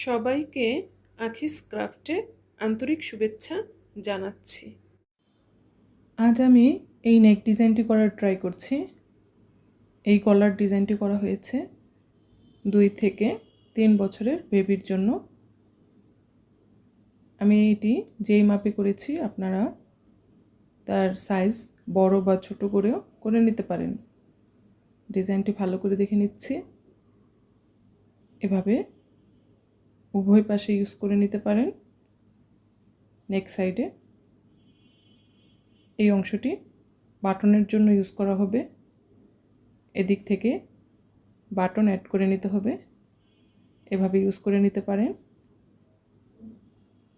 সবাইকে আখিস ক্রাফটে আন্তরিক শুভেচ্ছা জানাচ্ছি। আজ আমি এই নেক ডিজাইনটি করার ট্রাই করছি। এই গলার ডিজাইনটি করা হয়েছে 2 থেকে 3 বছরের বেবির জন্য। আমি এটি যেই মাপে করেছি আপনারা তার সাইজ বড় বা ছোট করেও করে নিতে পারেন। ডিজাইনটি ভালো করে দেখে নিচ্ছি। এভাবে উভয় পাশে ইউজ করে নিতে পারেন। নেক সাইডে এই অংশটি বাটনের জন্য ইউজ করা হবে। এদিক থেকে বাটন অ্যাড করে নিতে হবে। এভাবে ইউজ করে নিতে পারেন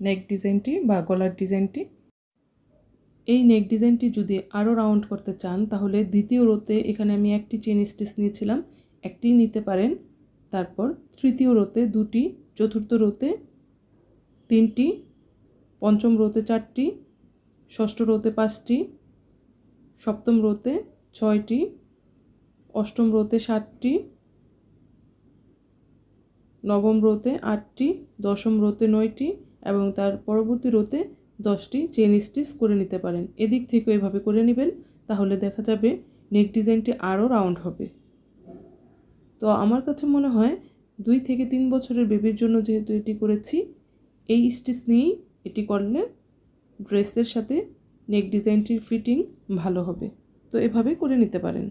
নেক ডিজাইনটি বা গলার ডিজাইনটি। এই নেক ডিজাইনটি যদি আরও রাউন্ড করতে চান তাহলে দ্বিতীয় রোতে এখানে আমি একটি চেন স্টিচ নিয়েছিলাম, একটি নিতে পারেন। তারপর তৃতীয় রোতে 2টি, চতুর্থ রোতে 3টি, পঞ্চম রোতে 4টি, ষষ্ঠ রোতে 5টি, সপ্তম রোতে 6টি, অষ্টম রোতে 7টি, নবম রোতে 8টি, দশম রোতে 9টি এবং তার পরবর্তী রোতে 10টি চেন স্টিচ করে নিতে পারেন। এদিক থেকে এভাবে করে নেবেন, তাহলে দেখা যাবে নেক ডিজাইনটি আরও রাউন্ড হবে। তো আমার কাছে মনে হয় 2 থেকে 3 বছরের বেবির জন্য যেহেতু এটি করেছি, এই স্টিচ নিয়েই এটি করলে ড্রেসের সাথে নেক ডিজাইনটির ফিটিং ভালো হবে। তো এভাবে করে নিতে পারেন।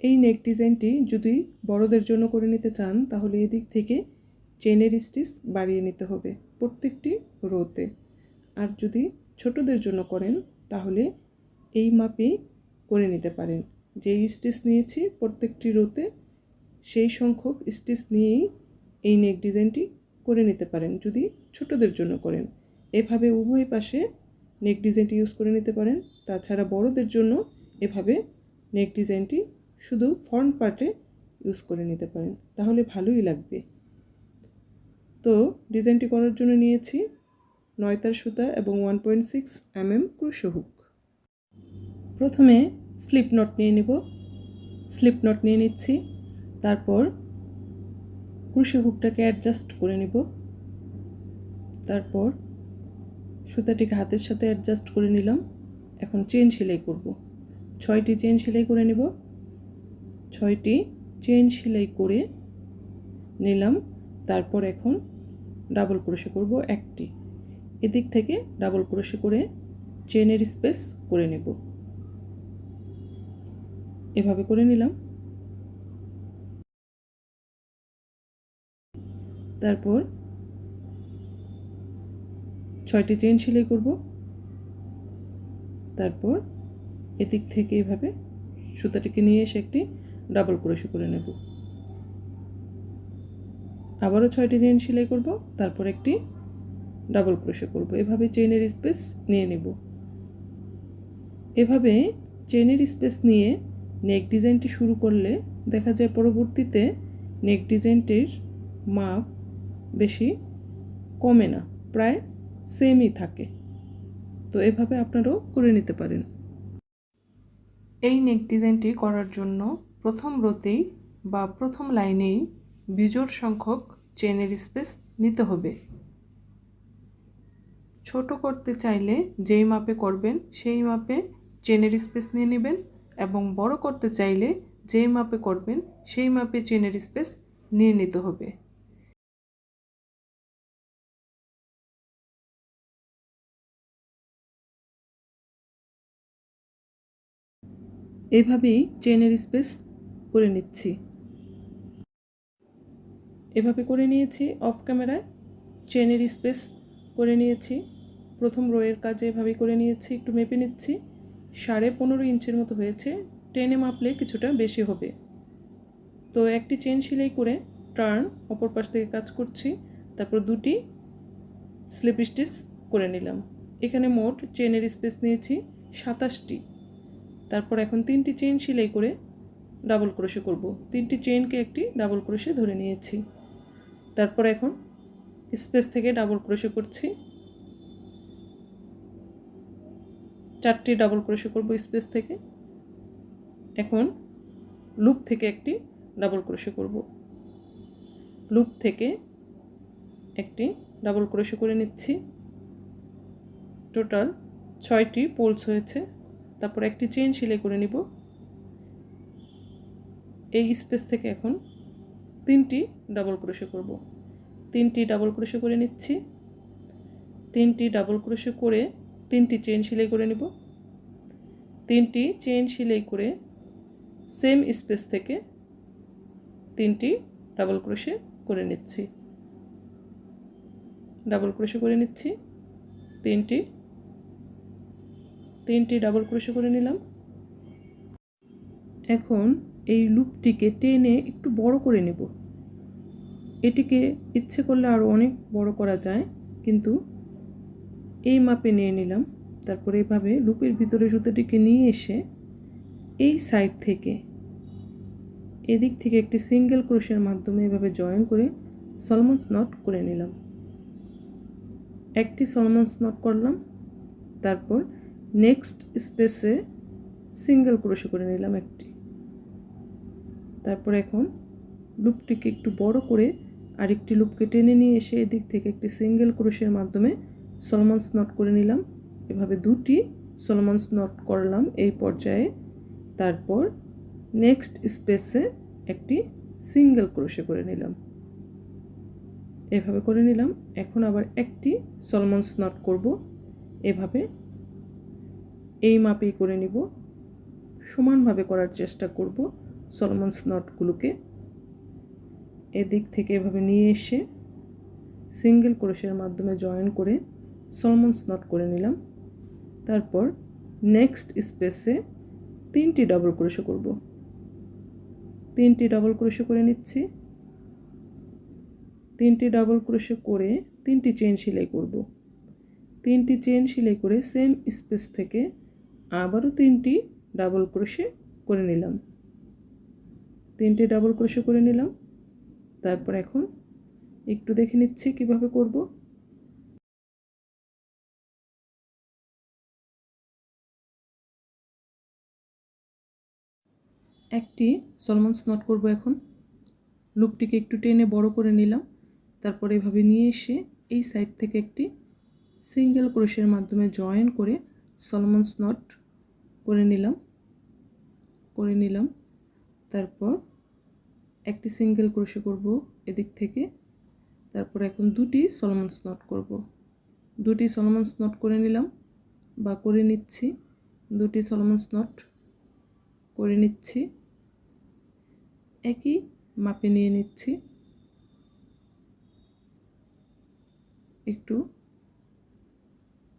এই নেক ডিজাইনটি যদি বড়দের জন্য করে নিতে চান তাহলে এদিক থেকে চেনের স্টিচ বাড়িয়ে নিতে হবে প্রত্যেকটি রোতে। আর যদি ছোটদের জন্য করেন তাহলে এই মাপেই করে নিতে পারেন। যেই স্টিচ নিয়েছি প্রত্যেকটি রোতে সেই সংখ্যক স্টিচ নিয়েই এই নেক ডিজাইনটি করে নিতে পারেন যদি ছোটদের জন্য করেন। এভাবে উভয় পাশে নেক ডিজাইনটি ইউজ করে নিতে পারেন। তাছাড়া বড়দের জন্য এভাবে নেক ডিজাইনটি শুধু ফ্রন্ট পার্টে ইউজ করে নিতে পারেন, তাহলে ভালোই লাগবে। তো ডিজাইনটি করার জন্য নিয়েছি 9 তার সুতা এবং 1.6 mm ক্রোশো হুক। প্রথমে স্লিপ নট নিয়ে নেব। স্লিপ নট নিয়ে নিচ্ছি। তারপর ক্রোশো হুকটাকে অ্যাডজাস্ট করে নেব। তারপর সুতাটিকে হাতের সাথে অ্যাডজাস্ট করে নিলাম। এখন চেন সেলাই করব। 6টি চেন সেলাই করে নেব। 6টি চেন সেলাই করে নিলাম। তারপর এখন ডাবল ক্রোশে করব 1টি। এদিক থেকে ডাবল ক্রোশে করে চেনের স্পেস করে নেব। এভাবে করে নিলাম। তারপর 6টি চেন সেলাই করব। তারপর এদিক থেকে এভাবে সুতাটিকে নিয়ে এসে একটি ডাবল ক্রোশে করে নেব। আবারও 6টি চেন সেলাই করব। তারপর একটি ডাবল ক্রোশে করব। এভাবে চেনের স্পেস নিয়ে নেব। এভাবে চেনের স্পেস নিয়ে নেক ডিজাইনটি শুরু করলে দেখা যায় পরবর্তীতে নেক ডিজাইনটির মাপ বেশি কমে না, প্রায় সেমই থাকে। তো এভাবে আপনারাও করে নিতে পারেন। এই নেক ডিজাইনটি করার জন্য প্রথম রোতেই বা প্রথম লাইনেই বিজোড় সংখ্যক চেনের স্পেস নিতে হবে। ছোট করতে চাইলে যেই মাপে করবেন সেই মাপে চেনের স্পেস নিয়ে নেবেন এবং বড় করতে চাইলে যেই মাপে করবেন সেই মাপে চেনের স্পেস নিয়ে নিতে হবে। এভাবেই চেনের স্পেস করে নিচ্ছি। এভাবে করে নিয়েছি। অফ ক্যামেরায় চেনের স্পেস করে নিয়েছি। প্রথম রোয়ের কাজে এভাবেই করে নিয়েছি। একটু মেপে নিচ্ছি। 15.5 ইঞ্চের মতো হয়েছে। টেনে মাপলে কিছুটা বেশি হবে। তো একটি চেন সেলাই করে টার্ন অপর পাশ থেকে কাজ করছি। তারপর 2টি স্লিপ স্টিচ করে নিলাম। এখানে মোট চেনের স্পেস নিয়েছি 27টি। তারপর এখন 3টি চেন সেলাই করে ডাবল ক্রোশে করব। 3টি চেনকে একটি ডাবল ক্রোশে ধরে নিয়েছি। তারপর এখন স্পেস থেকে ডাবল ক্রোশে করছি। 4টি ডাবল ক্রোশে করব স্পেস থেকে। এখন লুপ থেকে একটি ডাবল ক্রোশে করব। লুপ থেকে একটি ডাবল ক্রোশে করে নিচ্ছি। টোটাল 6টি পোলস হয়েছে। তারপর একটি চেইন সেলাই করে নিব। এই স্পেস থেকে এখন 3টি ডাবল ক্রোশে করব। 3টি ডাবল ক্রোশে করে নিচ্ছি। 3টি ডাবল ক্রোশে করে 3টি চেইন সেলাই করে নিব। 3টি চেইন সেলাই করে সেম স্পেস থেকে 3টি ডাবল ক্রোশে করে নিচ্ছি। ডাবল ক্রোশে করে নিচ্ছি। 3টি ডাবল ক্রোশে করে নিলাম। এখন এই লুপটিকে টেনে একটু বড় করে নেব। এটিকে ইচ্ছে করলে আরও অনেক বড় করা যায়, কিন্তু এই মাপে নিয়ে নিলাম। তারপরে এভাবে লুপের ভিতরে সুতোটিকে নিয়ে এসে এই সাইড থেকে এদিক থেকে একটি সিঙ্গেল ক্রোশের মাধ্যমে এভাবে জয়েন করে সলমনস নট করে নিলাম। একটি সলমনস নট করলাম। তারপর নেক্সট স্পেসে সিঙ্গেল ক্রোশে করে নিলাম একটি। তারপর এখন লুপটিকে একটু বড় করে আরেকটি লুপকে টেনে নিয়ে এসে এদিক থেকে একটি সিঙ্গেল ক্রোশের মাধ্যমে সলমনস নট করে নিলাম। এভাবে 2টি সলমনস নট করলাম এই পর্যায়ে। তারপর নেক্সট স্পেসে একটি সিঙ্গেল ক্রোশে করে নিলাম। এভাবে করে নিলাম। এখন আবার একটি সলমনস নট করব। এভাবে এই মাপেই করে নিব। সমানভাবে করার চেষ্টা করব। সলমনস নটগুলোকে এদিক থেকে এভাবে নিয়ে এসে সিঙ্গেল ক্রোশের মাধ্যমে জয়েন করে সলমনস নট করে নিলাম। তারপর নেক্সট স্পেসে 3টি ডাবল ক্রোশে করব। 3টি ডাবল ক্রোশে করে নিচ্ছি। 3টি ডাবল ক্রোশে করে 3টি চেইন সেলাই করব। 3টি চেইন সেলাই করে সেম স্পেস থেকে আবারও 3টি ডাবল ক্রোশে করে নিলাম। 3টি ডাবল ক্রোশে করে নিলাম। তারপর এখন একটু দেখে নিচ্ছি কিভাবে করব। একটি সলমনস নট করব। এখন লুপটিকে একটু টেনে বড় করে নিলাম। তারপর এভাবে নিয়ে এসে এই সাইড থেকে একটি সিঙ্গেল ক্রোশের মাধ্যমে জয়েন করে সলমনস নট করে নিলাম। তারপর একটি সিঙ্গেল ক্রোশে করব এদিক থেকে। তারপর এখন 2টি সলমনস নট করব। 2টি সলমনস নট করে নিলাম বা করে নিচ্ছি। 2টি সলমনস নট করে নিচ্ছি। একই মাপে নিয়ে নিচ্ছি। একটু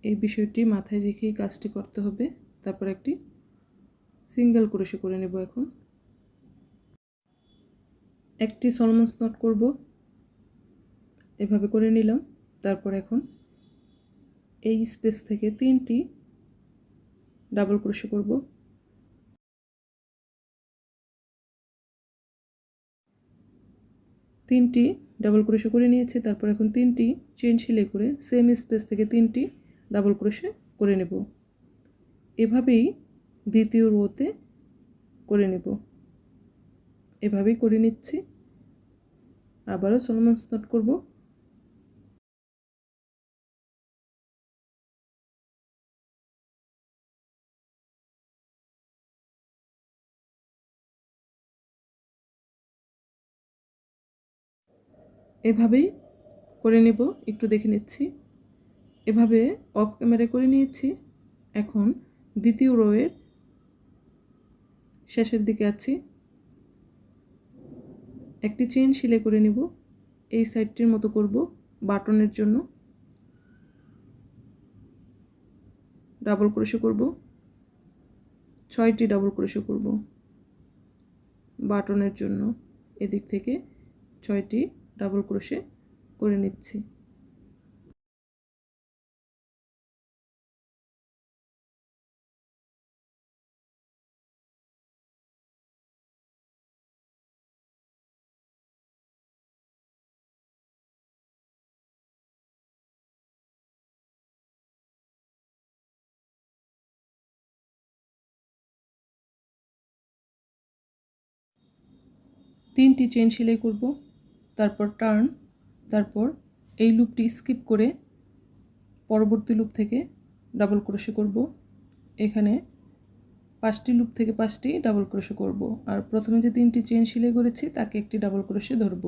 এই বিষয়টি মাথায় রেখেই কাজটি করতে হবে। তারপর একটি সিঙ্গেল ক্রোশে করে নেব। এখন একটি সলমনস নট করব। এভাবে করে নিলাম। তারপর এখন এই স্পেস থেকে 3টি ডাবল ক্রোশে করব। 3টি ডাবল ক্রোশে করে নিয়েছি। তারপর এখন 3টি চেইন সেলাই করে সেম স্পেস থেকে 3টি ডাবল ক্রোশে করে নেব। এভাবেই দ্বিতীয় রোতে করে নেব। এভাবেই করে নিচ্ছি। আবারও সলমনস নট করব। এভাবেই করে নেব। একটু দেখে নিচ্ছি। এভাবে অফ ক্যামেরায় করে নিয়েছি। এখন দ্বিতীয় রোয়ের শেষের দিকে আছি। একটি চেইন সেলাই করে নিব। এই সাইডটির মতো করব বাটনের জন্য। ডাবল ক্রোশে করব। 6টি ডাবল ক্রোশে করব বাটনের জন্য। এদিক থেকে 6টি ডাবল ক্রোশে করে নিচ্ছি। তিনটি চেইন সেলাই করব। তারপর টার্ন, তারপর এই লুপটি স্কিপ করে পরবর্তী লুপ থেকে ডাবল ক্রোশে করব। এখানে 5টি লুপ থেকে 5টি ডাবল ক্রোশে করব, আর প্রথমে যে 3টি চেন সেলাই করেছি তাকে একটি ডাবল ক্রোশে ধরব,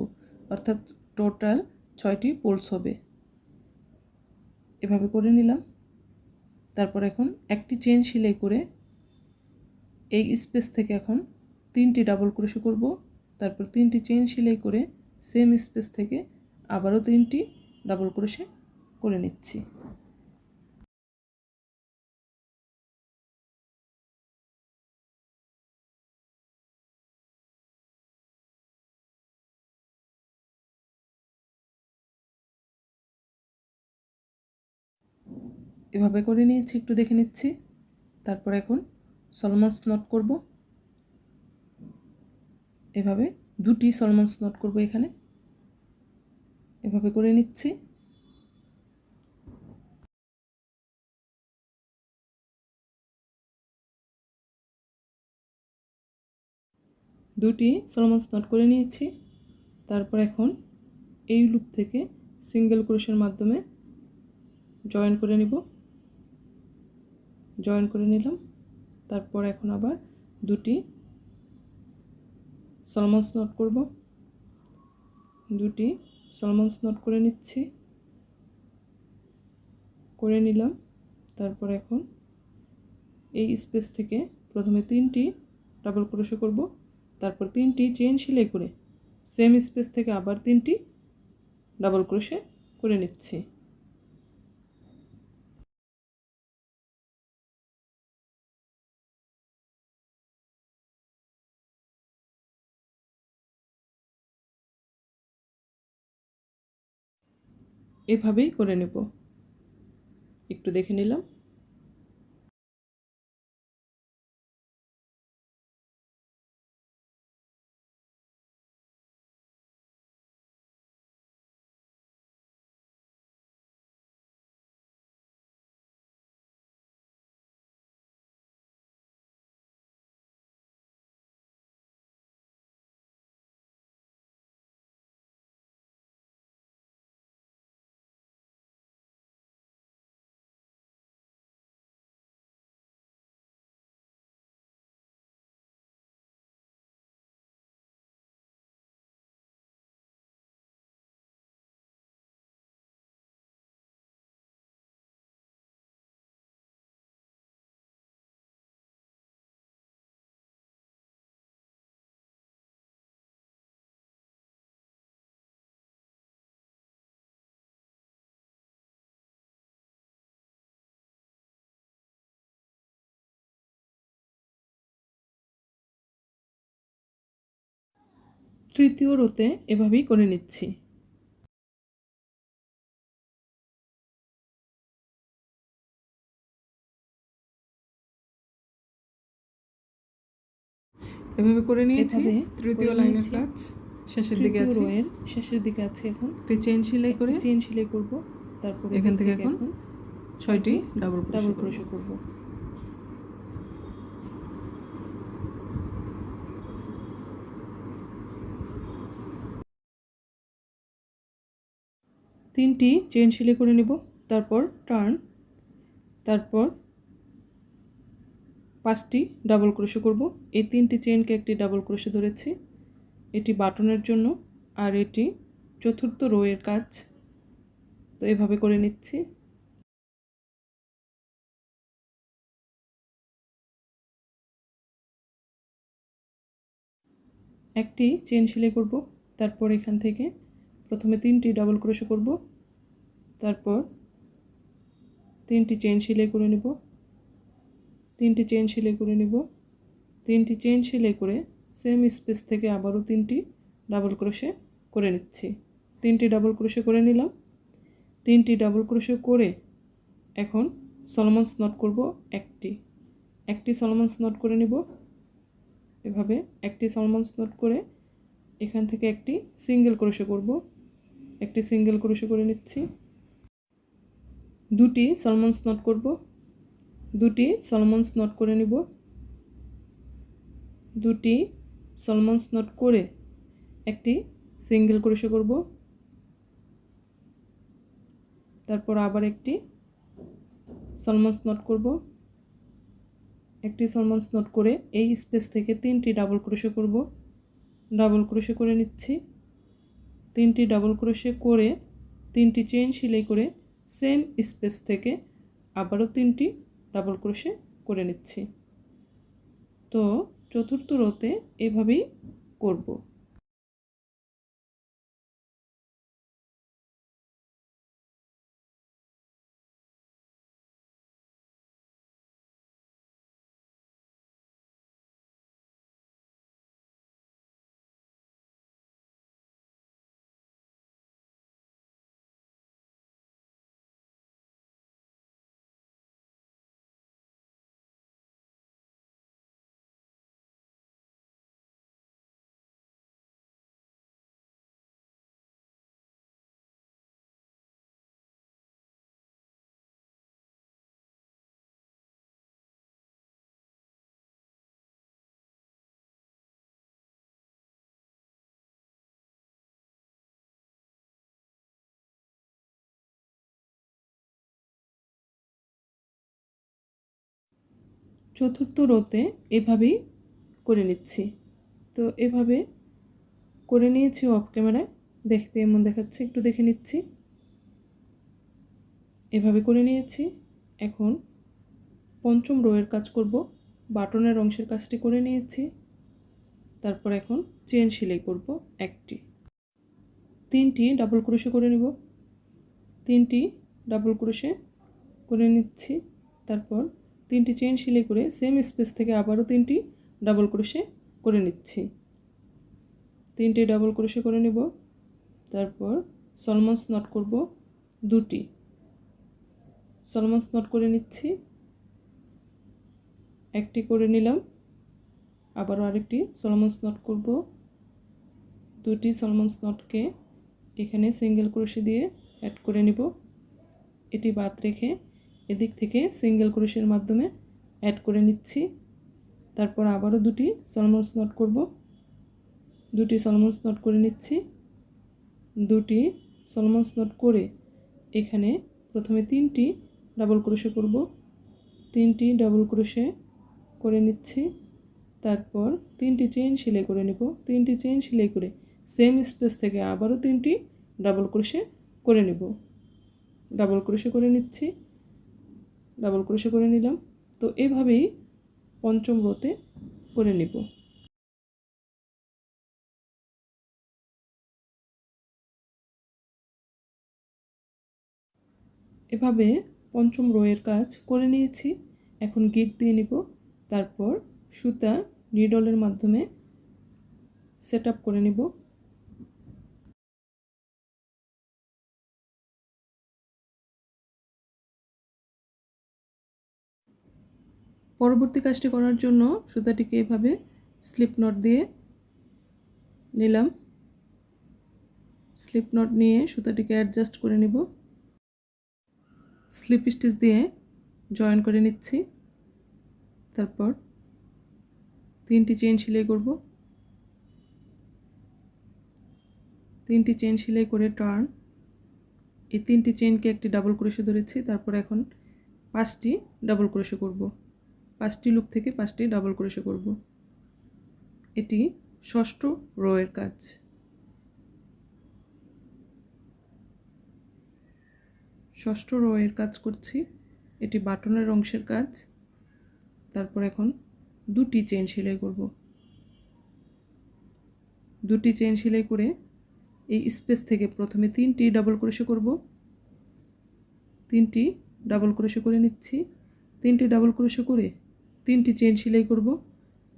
অর্থাৎ টোটাল 6টি পোলস হবে। এভাবে করে নিলাম। তারপর এখন একটি চেন সেলাই করে এই স্পেস থেকে এখন 3টি ডাবল ক্রোশে করব, তারপর 3টি চেন সেলাই করে সেম স্পেস থেকে আবারও 3টি ডাবল ক্রোশে করে নিচ্ছি। এভাবে করে নিয়েছি, একটু দেখে নিচ্ছি। তারপর এখন সলমন্স নট করব। এভাবে 2টি সলমন্স নট করব, এখানে এভাবে করে নিচ্ছি। দুটি সলমন্স নট করে নিয়েছি। তারপর এখন এই লুপ থেকে সিঙ্গেল ক্রোশের মাধ্যমে জয়েন করে নিব। জয়েন করে নিলাম। তারপর এখন আবার 2টি সলমন্স নট করব। 2টি সলমন্স নট করে নিচ্ছি, করে নিলাম। তারপর এখন এই স্পেস থেকে প্রথমে 3টি ডাবল ক্রোশে করব, তারপর 3টি চেইন সেলাই করে সেম স্পেস থেকে আবার 3টি ডাবল ক্রোশে করে নিচ্ছি। এভাবেই করে নেব, একটু দেখে নিলাম। তৃতীয় রোতে এভাবেই করে নিচ্ছি। এভাবে করে নিয়েছি। তৃতীয় লাইনের কাজ শেষের দিকে আছে, রোয়ের শেষের দিকে আছে। এখন চেইন সেলাই করে চেইন সেলাই করব। তারপর এখান থেকে এখন 6টি ডাবল ক্রোশে করব। তিনটি চেইন সেলাই করে নেব, তারপর টার্ন, তারপর 5টি ডাবল ক্রোশে করব। এই 3টি চেইনকে একটি ডাবল ক্রোশে ধরেছি, এটি বাটনের জন্য, আর এটি চতুর্থ রোয়ের কাজ। তো এভাবে করে নিচ্ছি। একটি চেইন সেলাই করব, তারপর এখান থেকে প্রথমে 3টি ডাবল ক্রোশে করব, তারপর 3টি চেইন সেলাই করে নেব, 3টি চেইন সেলাই করে নেব, 3টি চেইন সেলাই করে সেম স্পেস থেকে আবারও 3টি ডাবল ক্রোশে করে নিচ্ছি। 3টি ডাবল ক্রোশে করে নিলাম। 3টি ডাবল ক্রোশে করে এখন সলমন্স নট করব একটি সলমন্স নট করে নেব। এভাবে একটি সলমন্স নট করে এখান থেকে একটি সিঙ্গেল ক্রোশে করব, একটি সিঙ্গেল ক্রোশে করে নিচ্ছি। 2টি সলমন্স নট করব, 2টি সলমন্স নট করে নিব। 2টি সলমন্স নট করে একটি সিঙ্গেল ক্রোশে করব, তারপর আবার একটি সলমন্স নট করব, একটি সলমন্স নট করে এই স্পেস থেকে 3টি ডাবল ক্রোশে করব, ডাবল ক্রোশে করে নিচ্ছি। 3টি ডাবল ক্রোশে করে 3টি চেইন সেলাই করে সেম স্পেস থেকে আবারও 3টি ডাবল ক্রোশে করে নিচ্ছি। তো চতুর্থ রোতে এভাবেই করব। চতুর্থ রোতে এভাবেই করে নিচ্ছি। তো এভাবে করে নিয়েছি অফ ক্যামেরায়, দেখতে এমন দেখাচ্ছে, একটু দেখে নিচ্ছি। এভাবে করে নিয়েছি। এখন পঞ্চম রোয়ের কাজ করব। বাটনের অংশের কাজটি করে নিয়েছি। তারপর এখন চেন সেলাই করব একটি, 3টি ডাবল ক্রোশে করে নিব, 3টি ডাবল ক্রোশে করে নিচ্ছি। তারপর 3টি চেন সেলাই করে সেম স্পেস থেকে আবারও 3টি ডাবল ক্রোশে করে নিচ্ছি, 3টি ডাবল ক্রোশে করে নিব। তারপর সলমন্স নট করব 2টি, সলমন্স নট করে নিচ্ছি, একটি করে নিলাম, আবারও আরেকটি সলমন্স নট করব। 2টি সলমন্স নটকে এখানে সিঙ্গেল ক্রোশে দিয়ে অ্যাড করে নিব। এটি বাদ রেখে এদিক থেকে সিঙ্গেল ক্রোশের মাধ্যমে অ্যাড করে নিচ্ছি। তারপর আবারও 2টি সলমন্স নট করব, 2টি সলমন্স নট করে নিচ্ছি। 2টি সলমন্স নট করে এখানে প্রথমে 3টি ডাবল ক্রোশে করব, 3টি ডাবল ক্রোশে করে নিচ্ছি। তারপর 3টি চেইন সেলাই করে নেব, 3টি চেইন সেলাই করে সেম স্পেস থেকে আবারও 3টি ডাবল ক্রোশে করে নেব, ডাবল ক্রোশে করে নিচ্ছি, ডাবল ক্রোশে করে নিলাম। তো এভাবেই পঞ্চম রোতে করে নেব। এভাবে পঞ্চম রোয়ের কাজ করে নিয়েছি। এখন গিট দিয়ে নিব। তারপর সুতা নিডলের মাধ্যমে সেট আপ করে নিব। পরবর্তী কাজটি করার জন্য সুতাটিকে এভাবে স্লিপ নট দিয়ে নিলাম, স্লিপ নট নিয়ে সুতাটিকে অ্যাডজাস্ট করে নিব, স্লিপ স্টিচ দিয়ে জয়েন করে নিচ্ছি। তারপর 3টি চেইন সেলাই করব, 3টি চেইন সেলাই করে টার্ন, এই 3টি চেইনকে একটি ডাবল ক্রোশে ধরেছি। তারপর এখন 5টি ডাবল ক্রোশে করব, 5টি লুপ থেকে 5টি ডাবল ক্রোশে করব। এটি ষষ্ঠ রোয়ের কাজ। ষষ্ঠ রোয়ের কাজ করছি, এটি বাটনের অংশের কাজ। তারপর এখন 2টি চেইন সেলাই করব, 2টি চেইন সেলাই করে এই স্পেস থেকে প্রথমে 3টি ডাবল ক্রোশে করব, 3টি ডাবল ক্রোশে করে নিচ্ছি। 3টি ডাবল ক্রোশে করে 3টি চেইন সেলাই করব,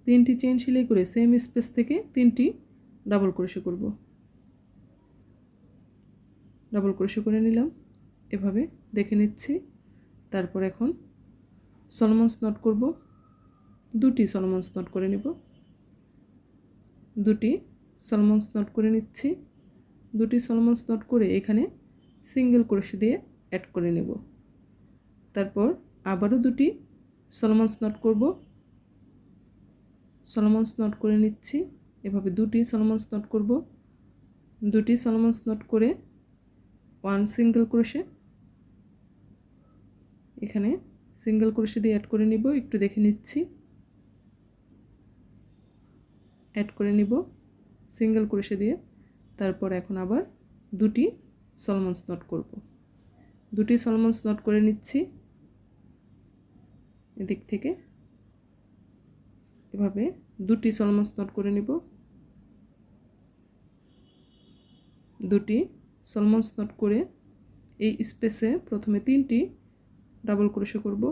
3টি চেইন সেলাই করে সেম স্পেস থেকে 3টি ডাবল ক্রোশে করব, ডাবল ক্রোশে করে নিলাম। এভাবে দেখে নিচ্ছি। তারপর এখন সলমন্স নট করব, 2টি সলমন্স নট করে নেব, 2টি সলমন্স নট করে নিচ্ছি। 2টি সলমন্স নট করে এখানে সিঙ্গেল ক্রোশে দিয়ে অ্যাড করে নেব। তারপর আবারও 2টি সলমন্স নট করব, সলমন্স নট করে নিচ্ছি। এভাবে 2টি সলমন্স নট করব, 2টি সলমন্স নট করে 1 সিঙ্গেল ক্রোশে এখানে সিঙ্গেল ক্রোশে দিয়ে অ্যাড করে নিব, একটু দেখে নিচ্ছি। অ্যাড করে নিব সিঙ্গেল ক্রোশে দিয়ে। তারপর এখন আবার দুটি সলমন্স নট করব। দুটি সলমন্স নট করে নিচ্ছি এদিক থেকে। এভাবে দুটি সলমন্স নট করে নিব। দুটি সলমন্স নট করে এই স্পেসে প্রথমে 3টি ডাবল ক্রোশে করব।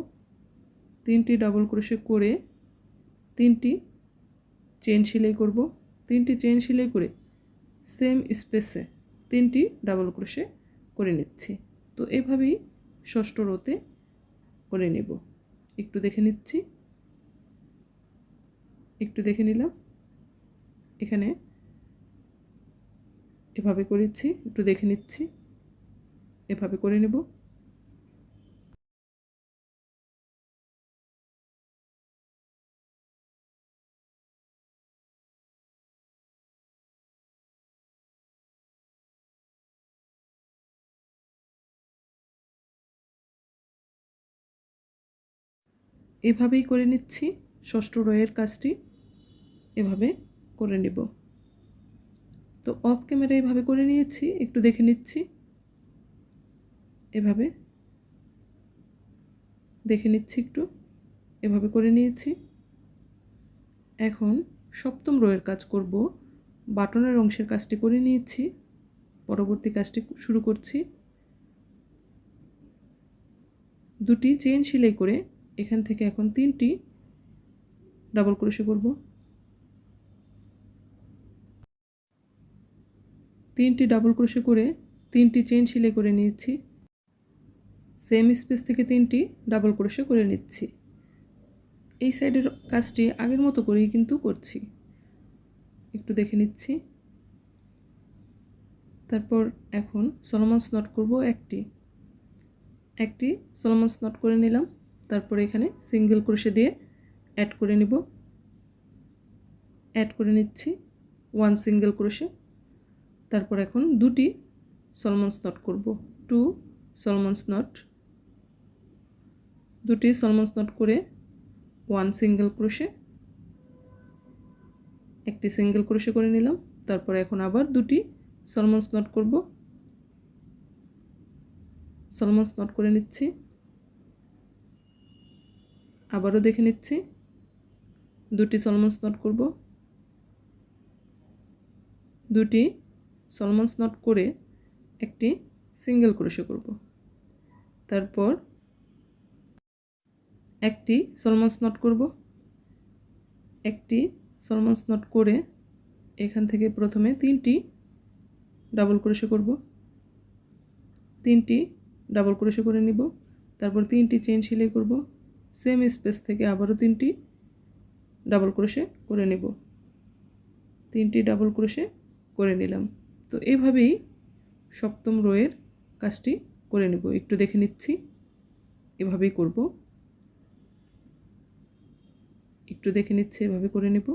3টি ডাবল ক্রোশে করে 3টি চেইন সেলাই করব। 3টি চেইন সেলাই করে সেম স্পেসে 3টি ডাবল ক্রোশে করে নিচ্ছি। তো এভাবেই ষষ্ঠ রোতে করে নেব। একটু দেখে নিচ্ছি, একটু দেখে নিলাম। এখানে এভাবে করেছি, একটু দেখে নিচ্ছি। এভাবে করে নেব। এভাবেই করে নিচ্ছি ষষ্ঠ রোয়ের কাজটি। এভাবে করে নেব। তো অফ ক্যামেরা এভাবে করে নিয়েছি, একটু দেখে নিচ্ছি। এভাবে দেখে নিচ্ছি একটু। এভাবে করে নিয়েছি। এখন সপ্তম রোয়ের কাজ করব। বাটনের অংশের কাজটি করে নিয়েছি, পরবর্তী কাজটি শুরু করছি। দুটি চেইন সেলাই করে এখান থেকে এখন 3টি ডাবল ক্রোশে করব। 3টি ডাবল ক্রোশে করে 3টি চেইন সেলাই করে নিয়েছি। সেম স্পেস থেকে 3টি ডাবল ক্রোশে করে নিচ্ছি। এই সাইডের কাজটি আগের মতো করেই কিন্তু করছি, একটু দেখে নিচ্ছি। তারপর এখন সলোমন্স নট করব একটি সলোমন্স নট করে নিলাম। তারপর এখানে সিঙ্গেল ক্রোশে দিয়ে অ্যাড করে নিব। অ্যাড করে নিচ্ছি 1 সিঙ্গেল ক্রোশে। তারপর এখন দুটি সলোমন্স নট করব, 2 সলোমন্স নট। দুটি সলোমন্স নট করে 1 সিঙ্গেল ক্রোশে, একটি সিঙ্গেল ক্রোশে করে নিলাম। তারপর এখন আবার দুটি সলোমন্স নট করব। সলোমন্স নট করে নিচ্ছি। আবারও দেখে নিচ্ছি। দুটি সলোমন্স নট করব। দুটি সলোমন্স নট করে একটি সিঙ্গেল ক্রোশে করব। তারপর একটি সলোমন্স নট করব। একটি সলোমন্স নট করে এখান থেকে প্রথমে 3টি ডাবল ক্রোশে করব। 3টি ডাবল ক্রোশে করে নিব। তারপর 3টি চেইন সেলাই করব। সেম স্পেস থেকে আবারও 3টি ডাবল ক্রোশে করে নেব। 3টি ডাবল ক্রোশে করে নিলাম। তো এইভাবেই সপ্তম রোয়ের কাজটি করে নেব। একটু দেখে নিচ্ছি। এভাবেই করব, একটু দেখে নিচ্ছি। এভাবে করে নেব।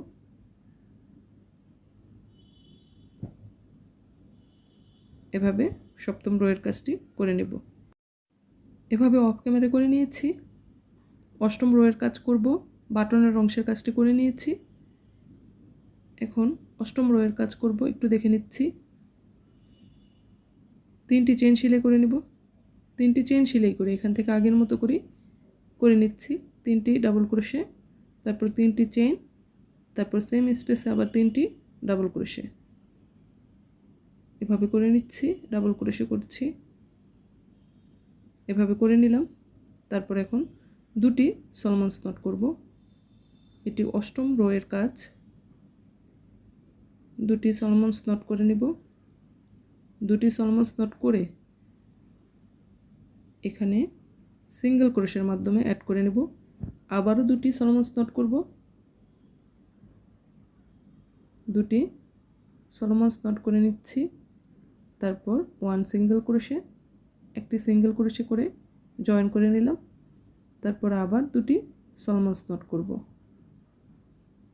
এভাবে সপ্তম রোয়ের কাজটি করে নেব। এভাবে অফ ক্যামেরা করে নিয়েছি। অষ্টম রোয়ের কাজ করব। বাটনের অংশের কাজটি করে নিয়েছি। এখন অষ্টম রোয়ের কাজ করব, একটু দেখে নিচ্ছি। 3টি চেইন সেলাই করে নেব। 3টি চেইন সেলাই করে এখান থেকে আগের মতো করে নিচ্ছি। 3টি ডাবল ক্রোশে, তারপর 3টি চেইন, তারপর সেম স্পেসে আবার 3টি ডাবল ক্রোশে। এভাবে করে নিচ্ছি, ডাবল ক্রোশে করছি। এভাবে করে নিলাম। তারপর এখন দুটি সলোমন্স নট করব। এটি অষ্টম রোয়ের কাজ। দুটি সলোমন্স নট করে নিব। দুটি সলোমন্স নট করে এখানে সিঙ্গেল ক্রোশের মাধ্যমে অ্যাড করে নেব। আবারও দুটি সলোমন্স নট করব। দুটি সলোমন্স নট করে নিচ্ছি। তারপর 1 সিঙ্গেল ক্রোশে, একটি সিঙ্গেল ক্রোশে করে জয়েন করে নিলাম। তারপর আবার দুটি সলোমন্স নট করব।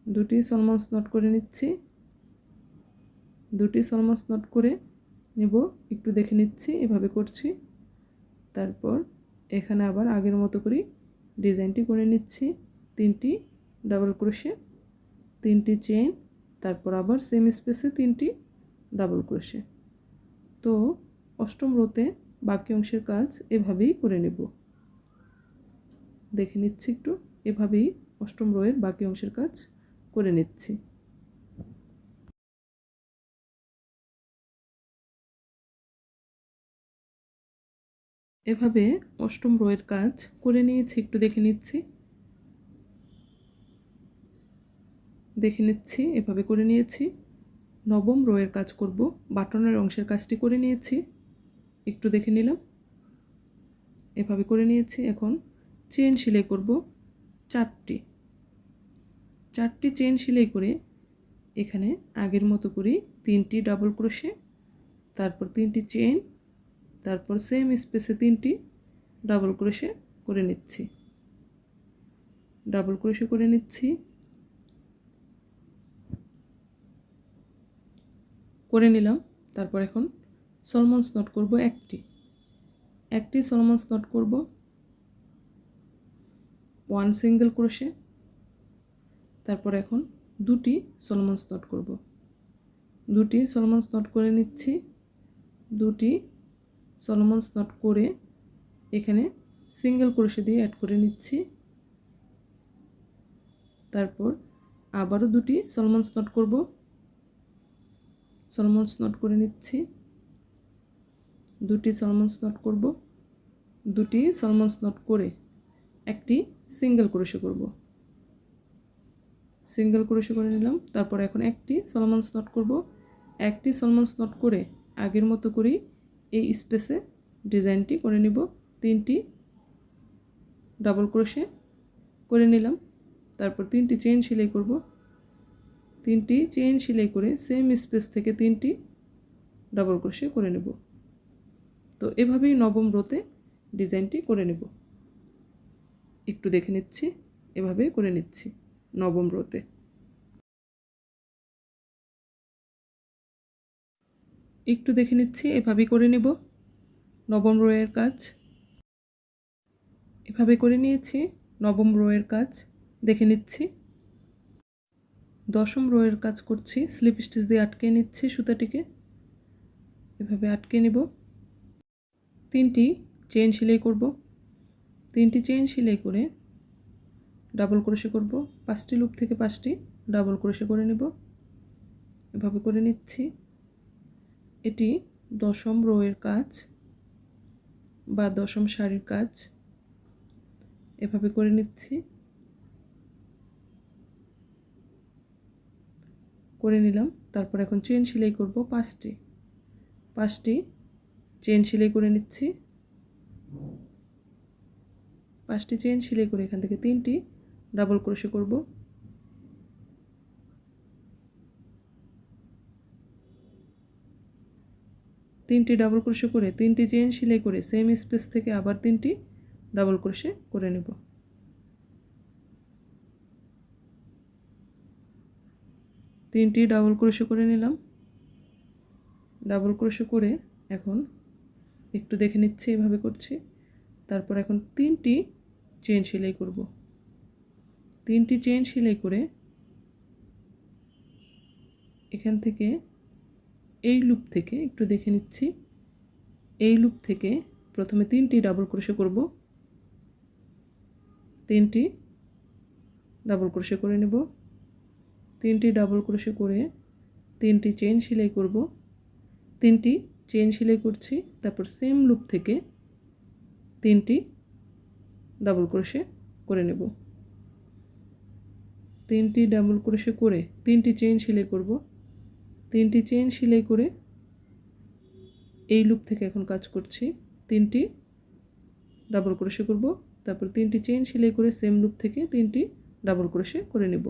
দুটি সলোমন্স নট করে নিচ্ছি। দুটি সলোমন্স নট করে নেব, একটু দেখে নিচ্ছি। এভাবে করছি। তারপর এখানে আবার আগের মতো করে ডিজাইনটি করে নিচ্ছি। 3টি ডাবল ক্রোশে, 3টি চেইন, তারপর আবার সেম স্পেসে 3টি ডাবল ক্রোশে। তো অষ্টম রোতে বাকি অংশের কাজ এভাবেই করে নেব। দেখে নিচ্ছি একটু, এভাবেই অষ্টম রোয়ের বাকি অংশের কাজ করে নিচ্ছি। এভাবে অষ্টম রোয়ের কাজ করে নিয়েছি, একটু দেখে নিচ্ছি। এভাবে করে নিয়েছি। নবম রোয়ের কাজ করব, বাটনের অংশের কাজটি করে নিয়েছি, একটু দেখে নিলাম। এভাবে করে নিয়েছি। এখন চেন সেলাই করব 4টি চেন সেলাই করে এখানে আগের মতো করে 3টি ডাবল ক্রোশে, তারপর 3টি চেন, তারপর সেম স্পেসে 3টি ডাবল ক্রোশে করে নিচ্ছি। ডাবল ক্রোশে করে নিচ্ছি, করে নিলাম। তারপর এখন সলমন্স নট করব একটি সলমন্স নট করব 1 সিঙ্গেল ক্রোশে। তারপর এখন 2টি সলমন্স নট করব, 2টি সলমন্স নট করে নিচ্ছি। 2টি সলমন্স নট করে এখানে সিঙ্গেল ক্রোশে দিয়ে অ্যাড করে নিচ্ছি। তারপর আবারও 2টি সলমন্স নট করব, সলমন্স নট করে নিচ্ছি। 2টি সলমন্স নট করব, 2টি সলমন্স নট করে একটি সিঙ্গেল ক্রোশে করব, সিঙ্গেল ক্রোশে করে নিলাম। তারপর এখন একটি সলমন্স নট করব, একটি সলমন্স নট করে আগের মতো করেই এই স্পেসে ডিজাইনটি করে নিব। 3টি ডাবল ক্রোশে করে নিলাম। তারপর 3টি চেইন সেলাই করব, 3টি চেইন সেলাই করে সেম স্পেস থেকে 3টি ডাবল ক্রোশে করে নেব। তো এভাবেই নবম রোতে ডিজাইনটি করে নেব। একটু দেখে নিচ্ছি, এভাবে করে নিচ্ছি নবম রোতে। একটু দেখে নিচ্ছি, এভাবেই করে নেব নবম রোয়ের কাজ। এভাবে করে নিয়েছি নবম রোয়ের কাজ, দেখে নিচ্ছি। দশম রোয়ের কাজ করছি, স্লিপ স্টিচ দিয়ে আটকে নিচ্ছি সুতাটিকে, এভাবে আটকে নিব। 3টি চেইন সেলাই করব, 3টি চেইন সেলাই করে ডাবল ক্রোশে করব। 5টি লুপ থেকে 5টি ডাবল ক্রোশে করে নেব, এভাবে করে নিচ্ছি। এটি দশম রোয়ের কাজ বা দশম সারির কাজ, এভাবে করে নিচ্ছি। করে নিলাম। তারপর এখন চেইন সেলাই করব 5টি চেইন সেলাই করে নিচ্ছি। 5টি চেইন সেলাই করে এখান থেকে 3টি ডাবল ক্রোশে করব। 3টি ডাবল ক্রোশে করে 3টি চেইন সেলাই করে সেম স্পেস থেকে আবার 3টি ডাবল ক্রোশে করে নেব। 3টি ডাবল ক্রোশে করে নিলাম। ডাবল ক্রোশে করে এখন একটু দেখে নিচ্ছি, এভাবে করছি। তারপর এখন 3টি চেইন সেলাই করব। 3টি চেইন সেলাই করে এখান থেকে এই লুপ থেকে একটু দেখে নিচ্ছি, এই লুপ থেকে প্রথমে 3টি ডাবল ক্রোশে করব, 3টি ডাবল ক্রোশে করে নেব। 3টি ডাবল ক্রোশে করে 3টি চেইন সেলাই করব, 3টি চেইন সেলাই করছি। তারপর সেম লুপ থেকে 3টি ডাবল ক্রোশে করে নেব। 3টি ডাবল ক্রোশে করে 3টি চেইন সেলাই করব, 3টি চেইন সেলাই করে এই লুপ থেকে এখন কাজ করছি। 3টি ডাবল ক্রোশে করব, তারপর 3টি চেইন সেলাই করে সেম লুপ থেকে 3টি ডাবল ক্রোশে করে নেব।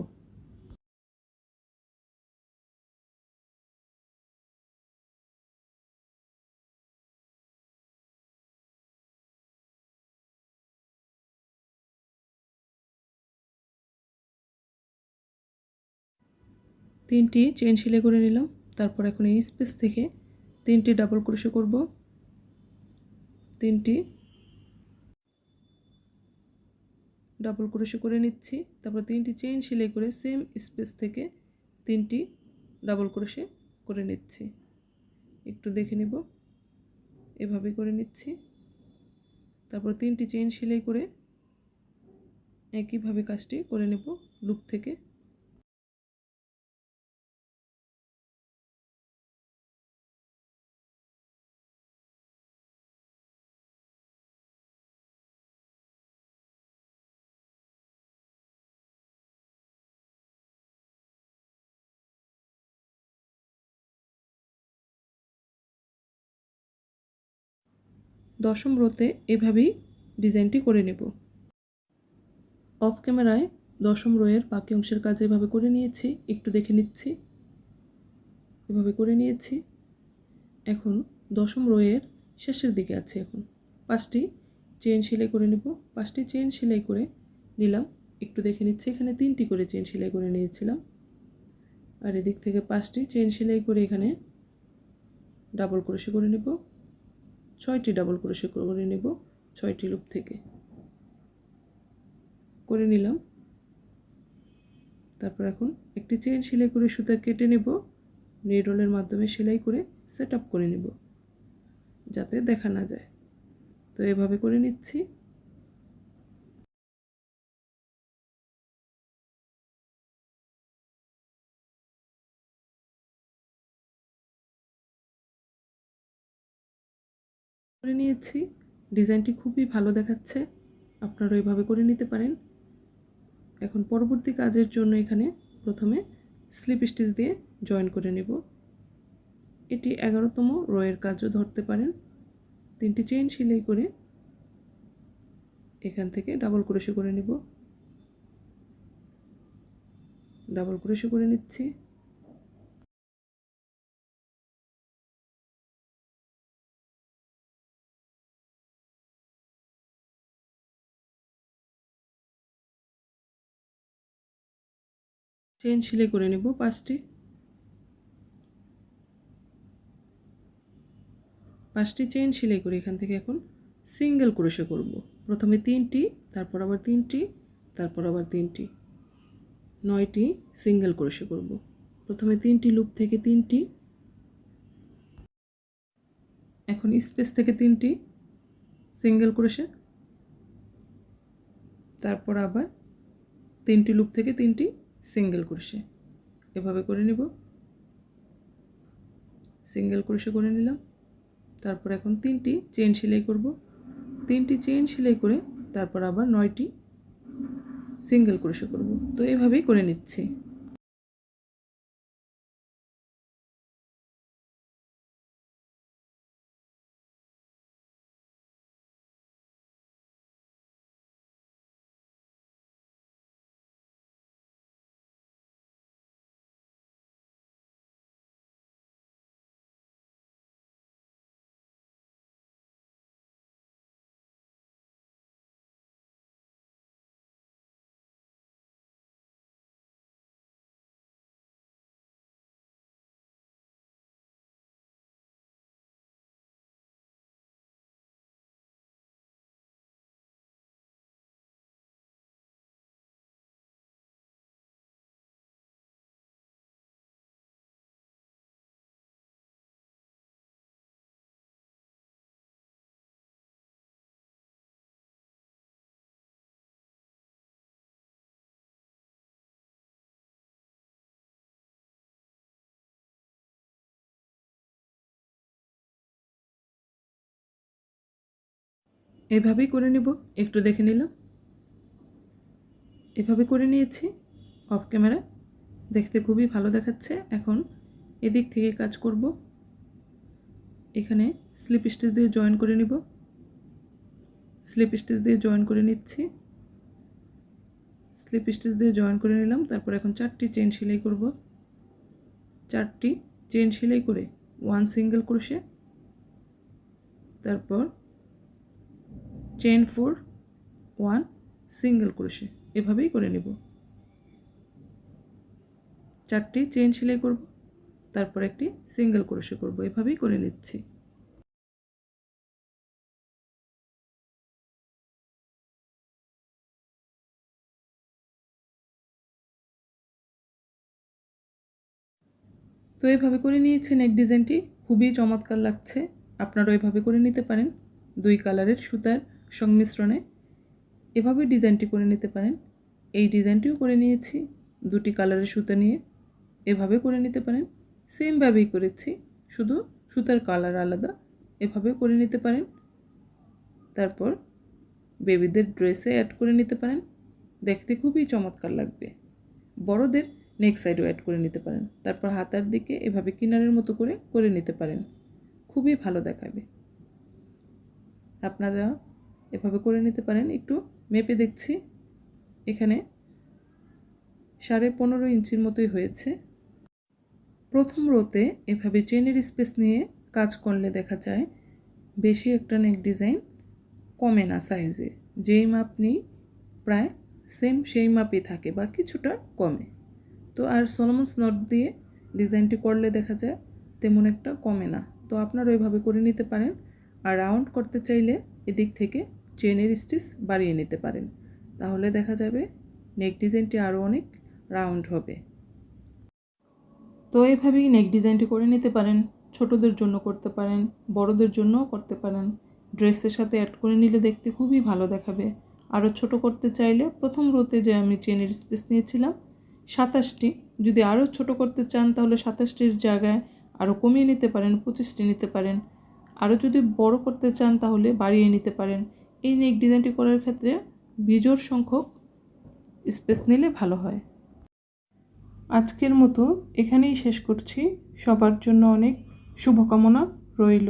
তিনটি চেইন সেলাই করে নিলাম। তারপর এখন এই স্পেস থেকে 3টি ডাবল ক্রোশে করব, 3টি ডাবল ক্রোশে করে নিচ্ছি। তারপর 3টি চেইন সেলাই করে সেম স্পেস থেকে 3টি ডাবল ক্রোশে করে নিচ্ছি। একটু দেখে নিব, এভাবে করে নিচ্ছি। তারপর 3টি চেইন সেলাই করে একইভাবে কাজটি করে নেব লুপ থেকে। দশম রোতে এভাবেই ডিজাইনটি করে নেব। অফ ক্যামেরায় দশম রোয়ের বাকি অংশের কাজ এভাবে করে নিয়েছি, একটু দেখে নিচ্ছি। এভাবে করে নিয়েছি। এখন দশম রোয়ের শেষের দিকে আছে। এখন 5টি চেইন সেলাই করে নেব। 5টি চেইন সেলাই করে নিলাম, একটু দেখে নিচ্ছি। এখানে 3টি করে চেইন সেলাই করে নিয়েছিলাম, আর এদিক থেকে 5টি চেইন সেলাই করে এখানে ডাবল ক্রোশে করে নেব। 6টি ডাবল ক্রোশে করে নেব 6টি লুপ থেকে করে নিলাম। তারপর এখন একটি চেইন সেলাই করে সুতা কেটে নেব, নিডলের মাধ্যমে সেলাই করে সেট আপ করে নেব যাতে দেখা না যায়। তো এভাবে করে নিচ্ছি। করে নিয়েছি। ডিজাইনটি খুবই ভালো দেখাচ্ছে, আপনারা এভাবে করে নিতে পারেন। এখন পরবর্তী কাজের জন্য এখানে প্রথমে স্লিপ স্টিচ দিয়ে জয়েন করে নেব। এটি 11তম রোয়ের কাজও ধরতে পারেন। 3টি চেইন সেলাই করে এখান থেকে ডাবল ক্রোশে করে নেব। ডাবল ক্রোশে করে নিচ্ছি। চেইন সেলাই করে নেব 5টি। 5টি চেইন সেলাই করে এখান থেকে এখন সিঙ্গেল ক্রোশে করব। প্রথমে 3টি, তারপর আবার 3টি, তারপর আবার 3টি, 9টি সিঙ্গেল ক্রোশে করব। প্রথমে 3টি লুপ থেকে 3টি, এখন স্পেস থেকে 3টি সিঙ্গেল ক্রোশে, তারপর আবার 3টি লুপ থেকে 3টি সিঙ্গেল ক্রোশে। এভাবে করে নেব। সিঙ্গেল ক্রোশে করে নিলাম। তারপর এখন 3টি চেইন সেলাই করব। 3টি চেইন সেলাই করে তারপর আবার 9টি সিঙ্গেল ক্রোশে করব। তো এভাবেই করে নিচ্ছি। এভাবেই করে নেব, একটু দেখে নিলাম। এভাবে করে নিয়েছি। অফ ক্যামেরা দেখতে খুবই ভালো দেখাচ্ছে। এখন এদিক থেকে কাজ করব। এখানে স্লিপ স্টিচ দিয়ে জয়েন করে নিব। স্লিপ স্টিচ দিয়ে জয়েন করে নিচ্ছি। স্লিপ স্টিচ দিয়ে জয়েন করে নিলাম। তারপর এখন 4টি চেইন সেলাই করব। 4টি চেইন সেলাই করে 1 সিঙ্গেল ক্রোশে, তারপর চেইন 4, 1 সিঙ্গেল ক্রোশে। এভাবেই করে নেব। 4টি চেইন সেলাই করব, তারপর একটি সিঙ্গেল ক্রোশে করব। এভাবেই করে নিচ্ছি। তো এইভাবে করে নিয়েছি নেক ডিজাইনটি, খুবই চমৎকার লাগছে। আপনারা এইভাবে করে নিতে পারেন, 2 কালারের সুতার সংমিশ্রণে এভাবে ডিজাইনটি করে নিতে পারেন। এই ডিজাইনটিও করে নিয়েছি 2টি কালারের সুতা নিয়ে, এভাবে করে নিতে পারেন। সেমভাবেই করেছি, শুধু সুতার কালার আলাদা, এভাবে করে নিতে পারেন। তারপর বেবিদের ড্রেসে অ্যাড করে নিতে পারেন, দেখতে খুবই চমৎকার লাগবে। বড়দের নেক সাইডও অ্যাড করে নিতে পারেন। তারপর হাতার দিকে এভাবে কিনারের মতো করে নিতে পারেন, খুবই ভালো দেখাবে। আপনারা এভাবে করে নিতে পারেন। একটু মেপে দেখছি, এখানে 15.5 ইঞ্চির মতোই হয়েছে। প্রথম রোতে এভাবে চেনের স্পেস নিয়ে কাজ করলে দেখা যায় বেশি একটা নেক ডিজাইন কমে না সাইজে, যেই মাপ নিই প্রায় সেম সেই মাপই থাকে বা কিছুটা কমে। তো আর সলোমনস নট দিয়ে ডিজাইনটি করলে দেখা যায় তেমন একটা কমে না। তো আপনারা ওইভাবে করে নিতে পারেন। আর রাউন্ড করতে চাইলে এদিক থেকে চেনের স্টিচ বাড়িয়ে নিতে পারেন, তাহলে দেখা যাবে নেক ডিজাইনটি আরও অনেক রাউন্ড হবে। তো এভাবেই নেক ডিজাইনটি করে নিতে পারেন। ছোটদের জন্য করতে পারেন, বড়দের জন্যও করতে পারেন। ড্রেসের সাথে অ্যাড করে নিলে দেখতে খুবই ভালো দেখাবে। আরও ছোট করতে চাইলে প্রথম রোতে যে আমি চেনের স্পেস নিয়েছিলাম 27টি, যদি আরও ছোট করতে চান তাহলে 27টির জায়গায় আরও কমিয়ে নিতে পারেন, 25টি নিতে পারেন। আরও যদি বড় করতে চান তাহলে বাড়িয়ে নিতে পারেন। এই নেক ডিজাইনটি করার ক্ষেত্রে বিজোড় সংখ্যক স্পেস নিলে ভালো হয়। আজকের মতো এখানেই শেষ করছি। সবার জন্য অনেক শুভকামনা রইল।